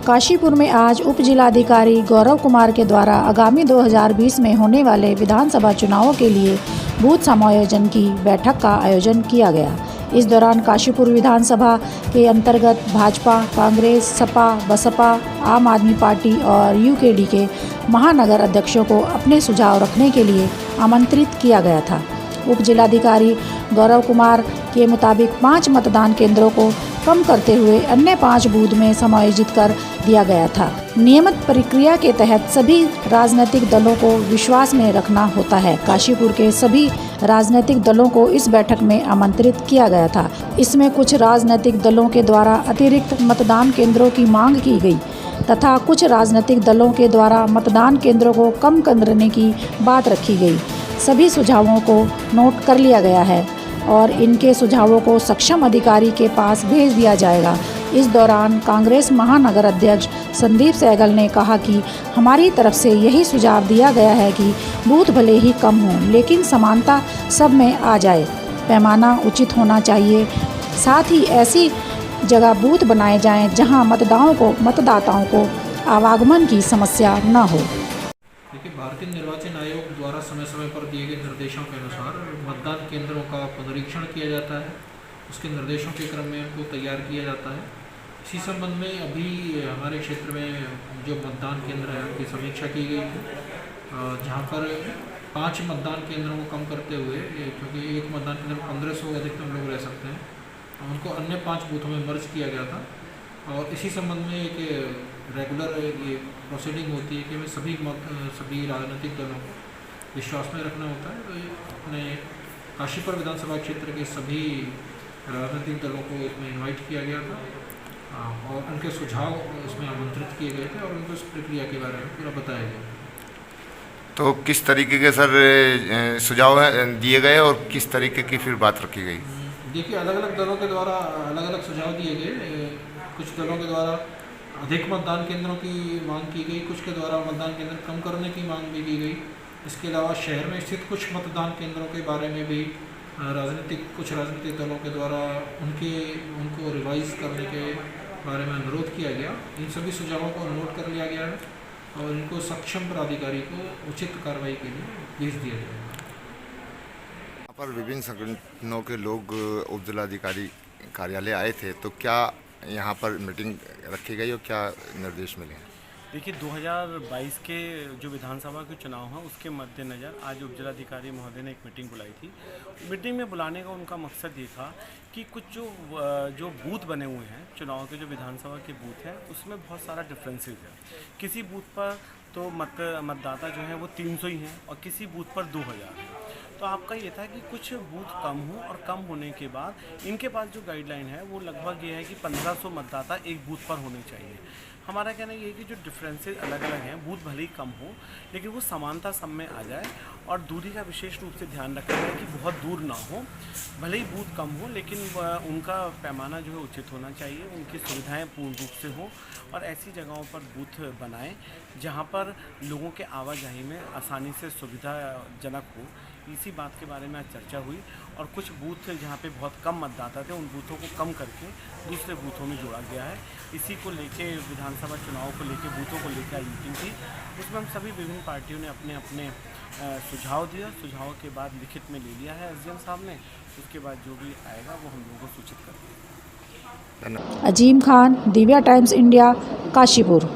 काशीपुर में आज उप जिलाधिकारी गौरव कुमार के द्वारा आगामी 2020 में होने वाले विधानसभा चुनावों के लिए बूथ समायोजन की बैठक का आयोजन किया गया। इस दौरान काशीपुर विधानसभा के अंतर्गत भाजपा, कांग्रेस, सपा, बसपा, आम आदमी पार्टी और यूकेडी के महानगर अध्यक्षों को अपने सुझाव रखने के लिए आमंत्रित किया गया था। उप जिलाधिकारी गौरव कुमार के मुताबिक 5 मतदान केंद्रों को कम करते हुए अन्य 5 बूथ में समायोजित कर दिया गया था। नियमित प्रक्रिया के तहत सभी राजनीतिक दलों को विश्वास में रखना होता है। काशीपुर के सभी राजनीतिक दलों को इस बैठक में आमंत्रित किया गया था। इसमें कुछ राजनीतिक दलों के द्वारा अतिरिक्त मतदान केंद्रों की मांग की गई तथा कुछ राजनीतिक दलों के द्वारा मतदान केंद्रों को कम करने की बात रखी गई। सभी सुझावों को नोट कर लिया गया है और इनके सुझावों को सक्षम अधिकारी के पास भेज दिया जाएगा। इस दौरान कांग्रेस महानगर अध्यक्ष संदीप सहगल ने कहा कि हमारी तरफ से यही सुझाव दिया गया है कि बूथ भले ही कम हों लेकिन समानता सब में आ जाए, पैमाना उचित होना चाहिए। साथ ही ऐसी जगह बूथ बनाए जाएं जहां मतदाताओं को आवागमन की समस्या न हो। देखिए, भारतीय निर्वाचन आयोग द्वारा समय समय पर दिए गए निर्देशों के अनुसार मतदान केंद्रों का पुनरीक्षण किया जाता है। उसके निर्देशों के क्रम में उनको तैयार किया जाता है। इसी संबंध में अभी हमारे क्षेत्र में जो मतदान केंद्र है उनकी समीक्षा की गई थी, जहां पर 5 मतदान केंद्रों को कम करते हुए, क्योंकि एक मतदान केंद्र 1500 अधिकतम लोग रह सकते हैं, उनको अन्य 5 बूथों में मर्ज किया गया था। और इसी संबंध में एक रेगुलर ये प्रोसीडिंग होती है कि हमें सभी राजनीतिक दलों को विश्वास में रखना होता है। तो अपने काशीपुर विधानसभा क्षेत्र के सभी राजनीतिक दलों को इसमें इनवाइट किया गया था और उनके सुझाव इसमें आमंत्रित किए गए थे और उनको इस प्रक्रिया के बारे में पूरा बताया गया। तो किस तरीके के सर सुझाव दिए गए और किस तरीके की फिर बात रखी गई? देखिए, अलग अलग दलों के द्वारा अलग अलग सुझाव दिए गए। कुछ दलों के द्वारा अधिक मतदान केंद्रों की मांग की गई, कुछ के द्वारा मतदान केंद्र कम करने की मांग भी की गई। इसके अलावा शहर में स्थित कुछ मतदान केंद्रों के बारे में भी कुछ राजनीतिक दलों के द्वारा उनको रिवाइज करने के बारे में अनुरोध किया गया। इन सभी सुझावों को नोट कर लिया गया है और इनको सक्षम प्राधिकारी को उचित कार्रवाई के लिए भेज दिया जाएगा। यहाँ पर विभिन्न संगठनों के लोग उप जिलाधिकारी कार्यालय आए थे, तो क्या यहाँ पर मीटिंग रखी गई और क्या निर्देश मिले? देखिए, 2022 के जो विधानसभा के चुनाव हैं उसके मद्देनज़र आज उप जिलाधिकारी महोदय ने एक मीटिंग बुलाई थी। मीटिंग में बुलाने का उनका मकसद ये था कि कुछ जो बूथ बने हुए हैं, चुनाव के जो विधानसभा के बूथ हैं, उसमें बहुत सारा डिफरेंसेस है। किसी बूथ पर तो मतदाता जो हैं वो 300 ही हैं और किसी बूथ पर 2000 हैं। तो आपका ये था कि कुछ बूथ कम हो और कम होने के बाद इनके पास जो गाइडलाइन है वो लगभग ये है कि 1500 मतदाता एक बूथ पर होने चाहिए। हमारा कहना ये है कि जो डिफरेंसेस अलग अलग हैं, बूथ भले ही कम हो लेकिन वो समानता सब में आ जाए और दूरी का विशेष रूप से ध्यान रखा जाए कि बहुत दूर ना हो। भले ही बूथ कम हो लेकिन उनका पैमाना जो है उचित होना चाहिए, उनकी सुविधाएं पूर्ण रूप से हों और ऐसी जगहों पर बूथ बनाएं जहां पर लोगों के आवाजाही में आसानी से सुविधाजनक हो। इसी बात के बारे में आज चर्चा हुई और कुछ बूथ जहां पे बहुत कम मतदाता थे उन बूथों को कम करके दूसरे बूथों में जोड़ा गया है। इसी को लेके विधानसभा चुनाव को लेके बूथों को लेकर आई मीटिंग थी। उसमें हम सभी विभिन्न पार्टियों ने अपने अपने सुझाव दिया। सुझावों के बाद लिखित में ले लिया है एसडीएम साहब ने। उसके बाद जो भी आएगा वो हम लोगों को सूचित कर देंगे। अजीम खान, दिव्या टाइम्स इंडिया, काशीपुर।